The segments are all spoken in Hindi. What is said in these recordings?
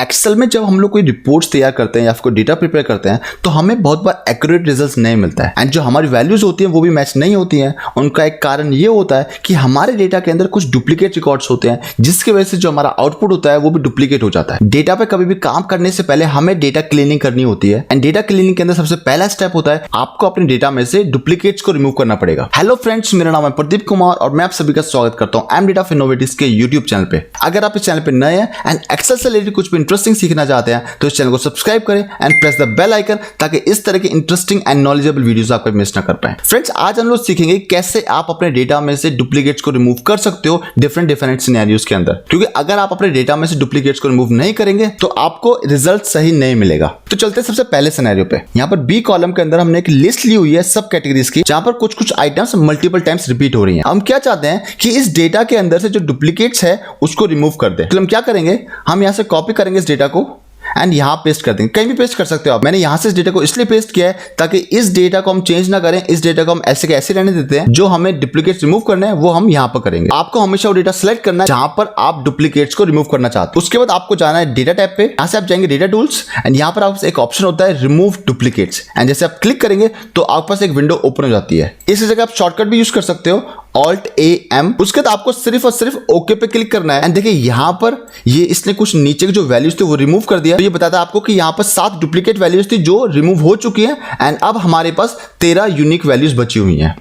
एक्सेल में जब हम लोग कोई रिपोर्ट्स तैयार करते हैं या फिर कोई डेटा प्रिपेयर करते हैं तो हमें बहुत बार एक्यूरेट रिजल्ट्स नहीं मिलता है एंड जो हमारी वैल्यूज होती हैं वो भी मैच नहीं होती हैं। उनका एक कारण ये होता है कि हमारे डेटा के अंदर कुछ डुप्लीकेट रिकॉर्ड्स होते हैं जिसकी वजह से जो हमारा आउटपुट होता है वो भी डुप्लीकेट हो जाता है। डेटा पे कभी भी काम करने से पहले हमें डेटा क्लीनिंग करनी होती है एंड डेटा क्लीनिंग के अंदर सबसे पहला स्टेप होता है आपको अपने डेटा में से डुप्लीकेट्स को रिमूव करना पड़ेगा। हेलो फ्रेंड्स, मेरा नाम है प्रदीप कुमार और मैं आप सभी का स्वागत करता हूं एम डेटा ऑफ इनोवेटिव्स के यूट्यूब चैनल पे। अगर आप इस चैनल पे नए हैं एंड एक्सेल से रिलेटेड कुछ भी इंटरेस्टिंग सीखना चाहते हैं तो इस चैनल को सब्सक्राइब करें and press the bell icon ताकि इस तरह के इंटरेस्टिंग एंड नॉलेजेबल वीडियोस आपको मिस ना कर पाए। फ्रेंड्स, आज हम लोग सीखेंगे कैसे आप अपने डेटा में से डुप्लीकेट्स को रिमूव कर सकते हो डिफरेंट सिनेरियोस के अंदर, क्योंकि अगर आप अपने डेटा में से डुप्लीकेट्स को रिमूव नहीं करेंगे तो आपको रिजल्ट सही नहीं मिलेगा। तो चलते हैं सबसे पहले सिनेरियो पे। यहाँ पर बी कॉलम के अंदर हमने एक लिस्ट ली हुई है सब कैटेगरीज की, जहां पर कुछ आइटम्स मल्टीपल टाइम्स रिपीट हो रही हैं। हम क्या चाहते हैं कि इस डेटा के अंदर से जो डुप्लीकेट्स है उसको रिमूव कर दे। तो हम क्या करेंगे, हम यहां से कॉपी करेंगे इस डेटा को एंड यहां पेस्ट कर देंगे। कहीं भी पेस्ट कर सकते हो आप। मैंने यहां से इस डेटा को इसलिए पेस्ट किया है ताकि इस डेटा को हम चेंज ना करें, इस डेटा को हम ऐसे के ऐसे रहने देते हैं। जो हमें डुप्लीकेट्स रिमूव करने हैं वो हम यहां पर करेंगे। आपको हमेशा वो डेटा सेलेक्ट करना है जहां पर आप डुप्लीकेट्स को रिमूव करना चाहते हो। उसके बाद आपको जाना है डेटा टैब पे। यहां से आप जाएंगे डेटा टूल्स एंड यहां पर आपको एक ऑप्शन होता है रिमूव डुप्लीकेट्स एंड जैसे आप क्लिक करेंगे तो आपके पास एक विंडो ओपन हो जाती है। इस जगह आप शॉर्टकट भी यूज कर सकते हो Alt+A+M। उसके बाद आपको सिर्फ और सिर्फ ओके पे क्लिक करना है एंड देखिए यहां पर ये इसने कुछ नीचे की जो वैल्यूज थी वो रिमूव कर दिया। तो ये बताता है आपको कि यहां पर 7 डुप्लीकेट वैल्यूज थी जो रिमूव हो चुकी हैं एंड अब हमारे पास 13 यूनिक वैल्यूज बची हुई हैं।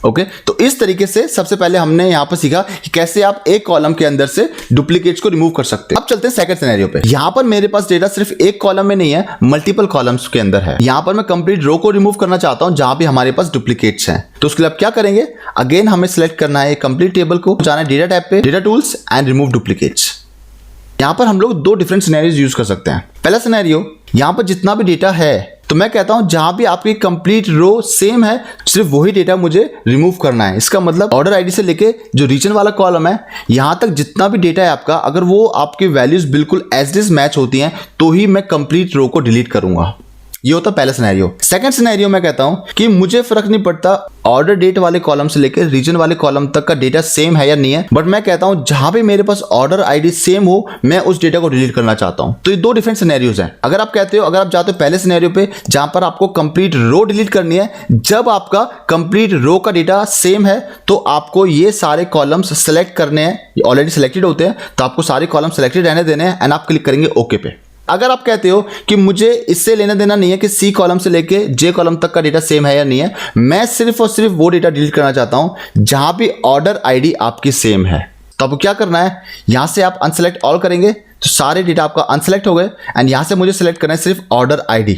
ओके, तो इस तरीके से सबसे पहले हमने यहां पर सीखा कि कैसे आप एक कॉलम के अंदर से डुप्लीकेट्स को रिमूव कर सकते हैं। अब चलते हैं सेकंड सिनेरियो पे। यहां पर मेरे पास डेटा सिर्फ एक कॉलम में नहीं है, मल्टीपल कॉलम्स के अंदर है। यहां पर मैं कंप्लीट रो को रिमूव करना चाहता हूं जहां भी हमारे पास डुप्लीकेट्स हैं। तो उसके लिए आप क्या करेंगे, अगेन हमें सिलेक्ट करना है कंप्लीट टेबल को, जाना है डेटा टैब पे, data tools and remove duplicates. यहां पर हम लोग दो डिफरेंट सिनेरियोज यूज कर सकते हैं। पहला सिनेरियो, यहां पर जितना भी डेटा है तो मैं कहता हूं जहां भी आपकी कंप्लीट रो सेम है सिर्फ वही डेटा मुझे रिमूव करना है। इसका मतलब ऑर्डर आईडी से लेके जो रीजन वाला कॉलम है यहां तक जितना भी डेटा है आपका, अगर वो आपकी वैल्यूज बिल्कुल एज इट इज मैच होती हैं तो ही मैं कंप्लीट रो को डिलीट करूंगा। ये होता पहला सिनेरियो। सेकंड सिनेरियो मैं कहता हूं कि मुझे फर्क नहीं पड़ता ऑर्डर डेट वाले कॉलम से लेकर रीजन वाले कॉलम तक का डेटा सेम है या नहीं है, बट मैं कहता हूं जहां भी मेरे पास ऑर्डर आईडी सेम हो मैं उस डेटा को डिलीट करना चाहता हूं। तो ये दो डिफरेंट सिनेरियोज हैं। अगर आप कहते हो, अगर आप जाते हो पहले सिनेरियो पे जहां पर आपको कंप्लीट रो डिलीट करनी है, जब आपका कंप्लीट रो का डेटा सेम है तो आपको ये सारे कॉलम्स सेलेक्ट करने हैं, ये ऑलरेडी सिलेक्टेड होते हैं तो आपको सारे कॉलम सेलेक्टेड रहने देने हैं एंड आप क्लिक करेंगे ओके पे। अगर आप कहते हो कि मुझे इससे लेना देना नहीं है कि सी कॉलम से लेके जे कॉलम तक का डेटा सेम है या नहीं है, मैं सिर्फ और सिर्फ वो डेटा डिलीट करना चाहता हूं जहां भी ऑर्डर आईडी आपकी सेम है, तो आपको क्या करना है, यहां से आप अनसेलेक्ट ऑल करेंगे तो सारे डेटा आपका अनसेलेक्ट हो गए एंड यहां से मुझे सेलेक्ट करना है सिर्फ ऑर्डर आईडी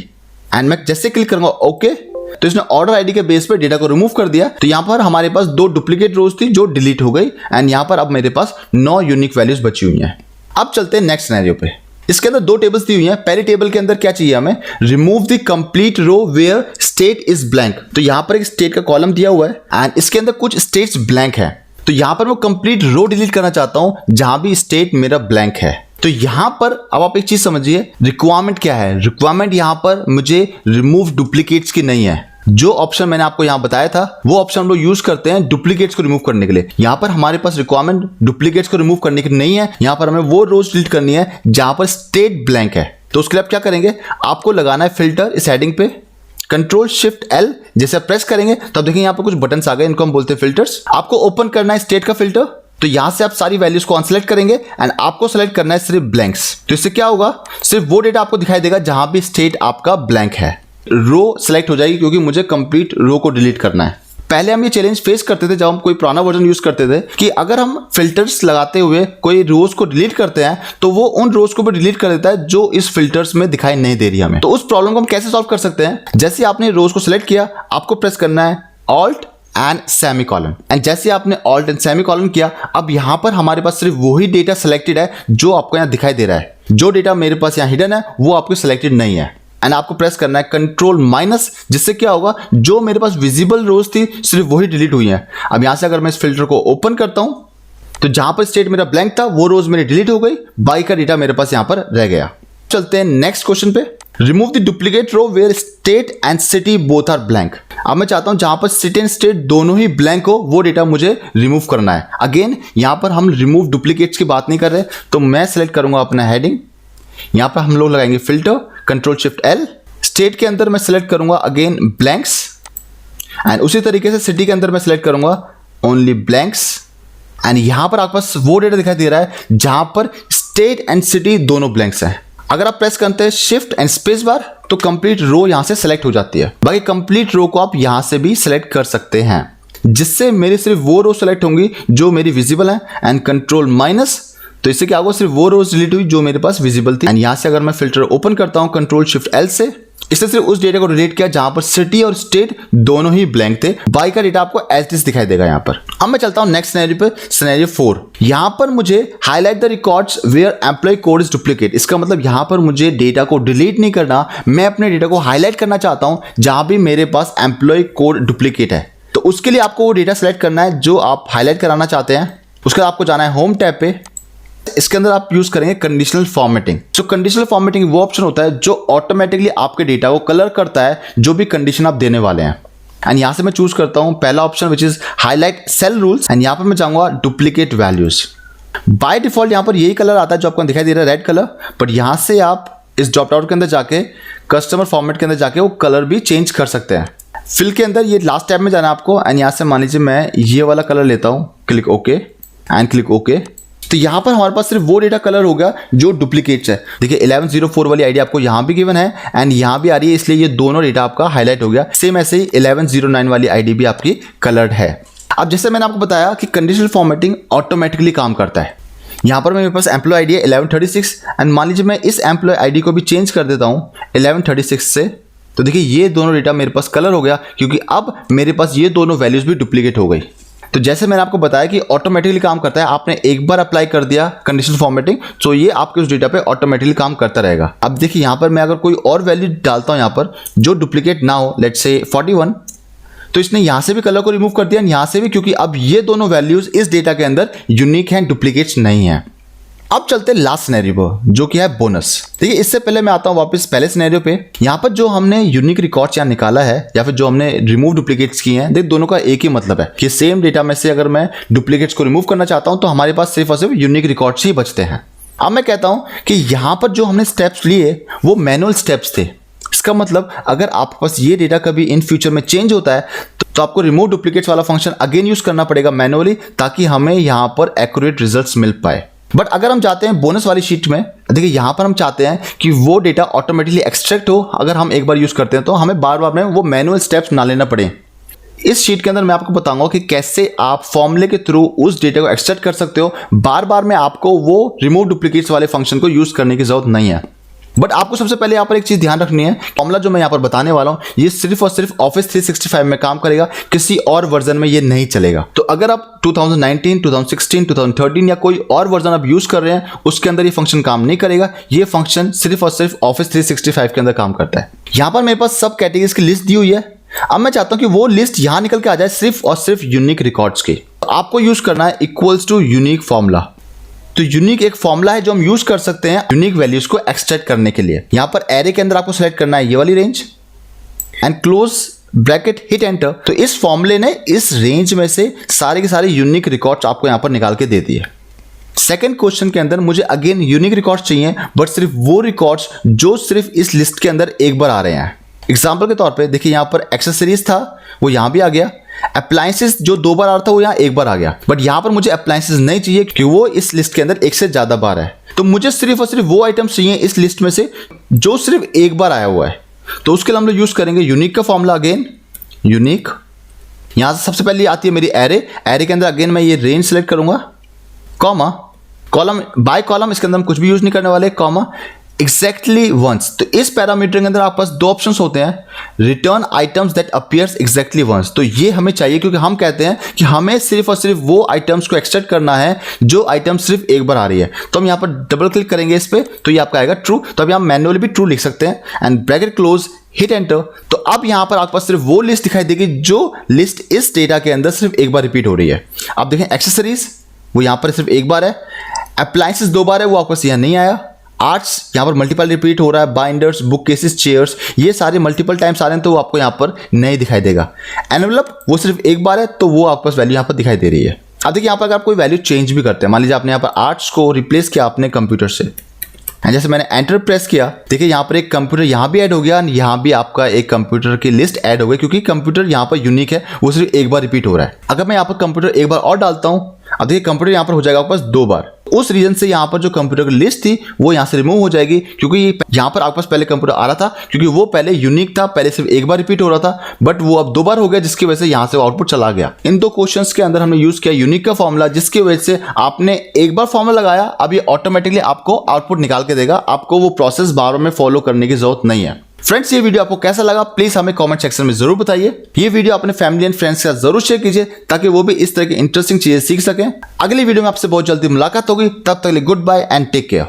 एंड मैं जैसे क्लिक करूंगा ओके तो इसने ऑर्डर आईडी के बेस पे डेटा को रिमूव कर दिया। तो यहां पर हमारे पास 2 डुप्लीकेट रोज थी जो डिलीट हो गई एंड यहां पर अब मेरे पास 9 यूनिक वैल्यूज बची हुई हैं। अब चलते हैं नेक्स्ट सिनेरियो पे। इसके अंदर 2 टेबल्स दी हुई हैं। पहले टेबल के अंदर क्या चाहिए हमें, remove the complete row where state is blank. तो यहां पर एक स्टेट का कॉलम दिया हुआ है एंड इसके अंदर कुछ स्टेट्स ब्लैंक है। तो यहां पर मैं कंप्लीट रो डिलीट करना चाहता हूं जहां भी स्टेट मेरा ब्लैंक है। तो यहां पर अब आप एक चीज समझिए, रिक्वायरमेंट क्या है। रिक्वायरमेंट यहां पर मुझे रिमूव डुप्लीकेट्स की नहीं है। जो ऑप्शन मैंने आपको यहां बताया था वो ऑप्शन हम लोग यूज करते हैं डुप्लीकेट्स को रिमूव करने के लिए। यहां पर हमारे पास रिक्वायरमेंट डुप्लीकेट्स को रिमूव करने की नहीं है। यहां पर हमें वो रोज डिलीट करनी है जहां पर स्टेट ब्लैंक है। तो उसके लिए आप क्या करेंगे, आपको लगाना है फिल्टर इस हेडिंग पे, Ctrl+Shift+L जैसे प्रेस करेंगे तो आप देखेंगे यहां पर कुछ बटन्स आ गए, इनको हम बोलते हैं फिल्टर्स। आपको ओपन करना है स्टेट का फिल्टर। तो यहां से आप सारी वैल्यूज को अनसेलेक्ट करेंगे एंड आपको सेलेक्ट करना है सिर्फ ब्लैंक्स। तो इससे क्या होगा, सिर्फ वो डेटा आपको दिखाई देगा जहां भी स्टेट आपका ब्लैंक है। रो सेलेक्ट हो जाएगी क्योंकि मुझे कंप्लीट रो को डिलीट करना है। पहले हम ये चैलेंज फेस करते थे जब हम कोई पुराना वर्जन यूज करते थे कि अगर हम फिल्टर्स लगाते हुए कोई रोज को डिलीट करते हैं तो वो उन रोज को भी डिलीट कर देता है जो इस फिल्टर्स में दिखाई नहीं दे रही हमें। तो उस प्रॉब्लम को हम कैसे सॉल्व कर सकते हैं, जैसे आपने रोज को सिलेक्ट किया आपको प्रेस करना है ऑल्ट एंड सेमीकोलन एंड जैसे आपने ऑल्ट एंड सेमीकोलन किया अब यहां पर हमारे पास सिर्फ वही डेटा सिलेक्टेड है जो आपको यहां दिखाई दे रहा है। जो डेटा मेरे पास यहां हिडन है वो आपको सिलेक्टेड नहीं है एंड आपको प्रेस करना है Ctrl-, जिससे क्या होगा, जो मेरे पास विजिबल रोज थी सिर्फ वही डिलीट हुई हैं। अब यहां से अगर मैं इस फिल्टर को ओपन करता हूं तो जहां पर स्टेट मेरा ब्लैंक था वो रोज मेरी डिलीट हो गई, बाकी का डेटा मेरे पास यहां पर रह गया। चलते हैं नेक्स्ट क्वेश्चन पे। Remove the duplicate row where state and city both are blank. अब मैं चाहता हूं जहां पर सिटी एंड स्टेट दोनों ही ब्लैंक हो वो डेटा मुझे रिमूव करना है। अगेन यहां पर हम रिमूव डुप्लीकेट्स की बात नहीं कर रहे, तो मैं सिलेक्ट करूंगा अपना हेडिंग, यहाँ पर हम लोग लगाएंगे filter, control shift L. State के अंदर मैं सिलेक्ट करूंगा अगेन ब्लैंक्स, एंड उसी तरीके से सिटी के अंदर मैं सिलेक्ट करूंगा ओनली ब्लैंक्स। एंड यहां पर आपके पास वो डेटा दिखाई दे रहा है जहां पर स्टेट एंड सिटी दोनों ब्लैंक्स हैं। अगर आप प्रेस करते हैं शिफ्ट एंड स्पेस बार तो कंप्लीट रो यहां से सेलेक्ट हो जाती है। बाकी कंप्लीट रो को आप यहां से भी सिलेक्ट कर सकते हैं, जिससे मेरी सिर्फ वो रो सेलेक्ट होंगी जो मेरी विजिबल है। एंड कंट्रोल माइनस, तो इससे क्या होगा, सिर्फ वो रोज डिलीट हुई जो मेरे पास विजिबल थी। एंड यहां से अगर मैं फिल्टर ओपन करता हूं कंट्रोल शिफ्ट एल से, इससे सिर्फ उस डेटा को रिलेट किया जहां पर सिटी और स्टेट दोनों ही ब्लैंक थे। बाकी का डेटा आपको एज इट इज दिखाई देगा यहां पर। अब मैं चलता हूं नेक्स्ट सिनेरियो पे, सिनेरियो 4। यहां पर मुझे highlight the records where employ code is duplicate. इसका मतलब यहां पर मुझे डेटा को डिलीट नहीं करना, मैं अपने डेटा को हाईलाइट करना चाहता हूं जहां भी मेरे पास एम्प्लॉय कोड डुप्लीकेट है। तो उसके लिए आपको वो डेटा सेलेक्ट करना है जो आप हाईलाइट कराना चाहते हैं। उसके बाद आपको जाना है होम टैब पे। इसके अंदर आप यूज करेंगे कंडीशनल फॉर्मेटिंग। तो कंडीशनल फॉर्मेटिंग वो ऑप्शन होता है जो ऑटोमेटिकली आपके डेटा को कलर करता है जो भी कंडीशन आप देने वाले हैं। एंड यहां से मैं चूज करता हूं पहला option which is highlight cell rules. And यहां पर मैं चाहूंगा डुप्लीकेट वैल्यूज। बाय डिफॉल्ट यहां पर यही कलर आता है जो आपको दिखाई दे रहा है, रेड कलर। बट यहां से आप इस ड्रॉप डाउन के अंदर जाके कस्टमर फॉर्मेट के अंदर जाके वो कलर भी चेंज कर सकते हैं। फिल के अंदर ये लास्ट टैब में जाना है आपको। एंड यहां से मान लीजिए मैं ये वाला कलर लेता हूं, click okay and click okay. तो यहां पर हमारे पास सिर्फ वो डेटा कलर हो गया जो डुप्लीकेट्स है। देखिए 1104 वाली आईडी आपको यहां भी गिवन है एंड यहां भी आ रही है, इसलिए ये दोनों डेटा आपका हाईलाइट हो गया। सेम ऐसे ही 1109 वाली आईडी भी आपकी कलर्ड है। अब जैसे मैंने आपको बताया कि कंडीशनल फॉर्मेटिंग ऑटोमेटिकली काम करता है। यहां पर मेरे पास एम्प्लॉय आईडी है 1136 एंड मान लीजिए मैं इस एम्प्लॉय आईडी को भी चेंज कर देता हूं 1136 से, तो देखिए ये दोनों डेटा मेरे पास कलर हो गया क्योंकि अब मेरे पास ये दोनों वैल्यूज भी डुप्लीकेट हो गई। तो जैसे मैंने आपको बताया कि ऑटोमेटिकली काम करता है, आपने एक बार अप्लाई कर दिया कंडीशनल फॉर्मेटिंग तो ये आपके उस डेटा पे ऑटोमेटिकली काम करता रहेगा। अब देखिए यहां पर मैं अगर कोई और वैल्यू डालता हूं यहां पर जो डुप्लीकेट ना हो, लेट्स से 41, तो इसने यहां से भी कलर को रिमूव कर दिया, यहां से भी, क्योंकि अब ये दोनों वैल्यूज इस डेटा के अंदर यूनिक हैं, डुप्लीकेट्स नहीं है। अब चलते हैं लास्ट सिनेरियो पर जो कि है बोनस। देखिए इससे पहले मैं आता हूं वापस पहले सिनेरियो पे। यहां पर जो हमने यूनिक रिकॉर्ड्स यहां निकाला है या फिर जो हमने रिमूव डुप्लीकेट्स किए हैं, देख दोनों का एक ही मतलब है कि सेम डेटा में से अगर मैं डुप्लीकेट्स को रिमूव करना चाहता हूं तो हमारे पास सिर्फ और सिर्फ यूनिक रिकॉर्ड्स ही बचते हैं। अब मैं कहता हूं कि यहां पर जो हमने स्टेप्स लिए वो मैनुअल स्टेप्स थे। इसका मतलब अगर आपके पास ये डेटा कभी इन फ्यूचर में चेंज होता है तो आपको रिमूव डुप्लीकेट्स वाला फंक्शन अगेन यूज करना पड़ेगा मैनुअली, ताकि हमें यहां पर एक्यूरेट रिजल्ट्स मिल पाए। बट अगर हम चाहते हैं बोनस वाली शीट में, देखिए यहां पर हम चाहते हैं कि वो डेटा ऑटोमेटिकली एक्सट्रैक्ट हो। अगर हम एक बार यूज करते हैं तो हमें बार बार में वो मैनुअल स्टेप्स ना लेना पड़े। इस शीट के अंदर मैं आपको बताऊंगा कि कैसे आप फॉर्मूले के थ्रू उस डेटा को एक्सट्रैक्ट कर सकते हो। बार बार में आपको वो रिमूव डुप्लीकेट्स वाले फंक्शन को यूज करने की जरूरत नहीं है। बट आपको सबसे पहले यहाँ पर एक चीज ध्यान रखनी है, फॉर्मूला जो मैं यहाँ पर बताने वाला हूँ ये सिर्फ और सिर्फ ऑफिस 365 में काम करेगा, किसी और वर्जन में ये नहीं चलेगा। तो अगर आप 2019, 2016, 2013 या कोई और वर्जन आप यूज कर रहे हैं उसके अंदर ये फंक्शन काम नहीं करेगा। ये फंक्शन सिर्फ और सिर्फ ऑफिस 365 के अंदर काम करता है। यहाँ पर मेरे पास सब कैटेगरीज की लिस्ट दी हुई है। अब मैं चाहता हूं कि वो लिस्ट यहां निकल के आ जाए सिर्फ और सिर्फ यूनिक रिकॉर्ड्स की। आपको यूज करना है इक्वल्स टू यूनिक फॉर्मूला। तो यूनिक एक फॉर्मूला है जो हम यूज कर सकते हैं यूनिक वैल्यूज को एक्सट्रैक्ट करने के लिए। यहां पर एरे के अंदर आपको सेलेक्ट करना है ये वाली range and close bracket hit enter. तो इस फॉर्मूले ने इस रेंज में से सारे के सारे यूनिक रिकॉर्ड्स आपको यहां पर निकाल के दे दिए। सेकंड क्वेश्चन के अंदर मुझे अगेन यूनिक रिकॉर्ड्स चाहिए, बट सिर्फ वो रिकॉर्ड्स जो सिर्फ इस लिस्ट के अंदर एक बार आ रहे हैं। एग्जाम्पल के तौर पे देखिए यहां पर एक्सेसरीज था वो यहां भी आ गया, अप्लायंसेस जो 2 बार आ रहा था वो यहां 1 बार आ गया। बट यहां पर मुझे अप्लायंसेस नहीं चाहिए क्योंकि वो इस लिस्ट के अंदर 1 से ज्यादा बार है। तो मुझे सिर्फ और सिर्फ वो आइटम्स चाहिए इस लिस्ट में से जो सिर्फ 1 बार आया हुआ है। तो उसके लिए हम लोग यूज करेंगे यूनिक का फॉर्मूला। अगेन यूनिक, यहां से सबसे पहले आती है मेरी एरे। एरे के अंदर अगेन मैं ये रेंज सेलेक्ट करूंगा, कॉमा कॉलम बाय कॉलम, इसके अंदर हम कुछ भी यूज नहीं करने वाले, कॉमा एग्जैक्टली वंस। तो इस पैरामीटर के अंदर आपके पास 2 ऑप्शंस होते हैं, return items that appears exactly once. तो ये हमें चाहिए क्योंकि हम कहते हैं कि हमें सिर्फ और सिर्फ वो आइटम्स को एक्सट्रैक्ट करना है जो आइटम सिर्फ 1 बार आ रही है। तो हम यहाँ पर डबल क्लिक करेंगे इस पर तो ये आपका आएगा ट्रू। तो अब यहाँ मैनुअली भी ट्रू लिख सकते हैं and bracket close hit enter. तो अब यहाँ पर आपके पास सिर्फ वो लिस्ट दिखाई देगी जो लिस्ट इस डेटा के अंदर सिर्फ 1 बार रिपीट हो रही है। अब देखें एक्सेसरीज वो यहाँ पर सिर्फ 1 बार है, अप्लायंसेस 2 बार है वो आपके पास यहाँ नहीं आया, आर्ट्स यहाँ पर मल्टीपल रिपीट हो रहा है, बाइंडर्स, बुक केसेस, चेयर्स ये सारे मल्टीपल टाइम्स आ रहे हैं तो वो आपको यहाँ पर नहीं दिखाई देगा। एनवेलप वो सिर्फ 1 बार है तो वो आपके पास वैल्यू यहाँ पर दिखाई दे रही है। अब देखिए यहाँ पर अगर आप कोई वैल्यू चेंज भी करते हैं, मान लीजिए आपने यहाँ पर आर्ट्स को रिप्लेस किया आपने कंप्यूटर से, जैसे मैंने एंटर प्रेस किया, देखिए यहाँ पर एक कंप्यूटर यहाँ भी ऐड हो गया, यहाँ भी आपका एक कंप्यूटर की लिस्ट ऐड हो गई, क्योंकि कंप्यूटर यहाँ पर यूनिक है, वो सिर्फ एक बार रिपीट हो रहा है। अगर मैं यहाँ पर कंप्यूटर एक बार और डालता हूँ, अब देखिए कंप्यूटर यहाँ पर हो जाएगा आपके पास 2 बार। उस रीजन से यहाँ पर जो कंप्यूटर की लिस्ट थी वो यहाँ से रिमूव हो जाएगी, क्योंकि यहाँ पर आपके पास पहले कंप्यूटर आ रहा था, क्योंकि वो पहले यूनिक था, पहले सिर्फ एक बार रिपीट हो रहा था, बट वो अब 2 बार हो गया, जिसकी वजह से यहाँ से आउटपुट चला गया। इन 2 क्वेश्चंस के अंदर हमने यूज किया यूनिक का फॉर्मूला, जिसकी वजह से आपने एक बार फॉर्मूला लगाया, अब ये ऑटोमेटिकली आपको आउटपुट निकाल के देगा, आपको वो प्रोसेस बार बार में फॉलो करने की जरूरत नहीं है। फ्रेंड्स, ये वीडियो आपको कैसा लगा प्लीज हमें कमेंट सेक्शन में जरूर बताइए। ये वीडियो अपने फैमिली एंड फ्रेंड्स के साथ जरूर शेयर कीजिए, ताकि वो भी इस तरह की इंटरेस्टिंग चीजें सीख सकें। अगली वीडियो में आपसे बहुत जल्दी मुलाकात होगी, तब तक के लिए goodbye and take care.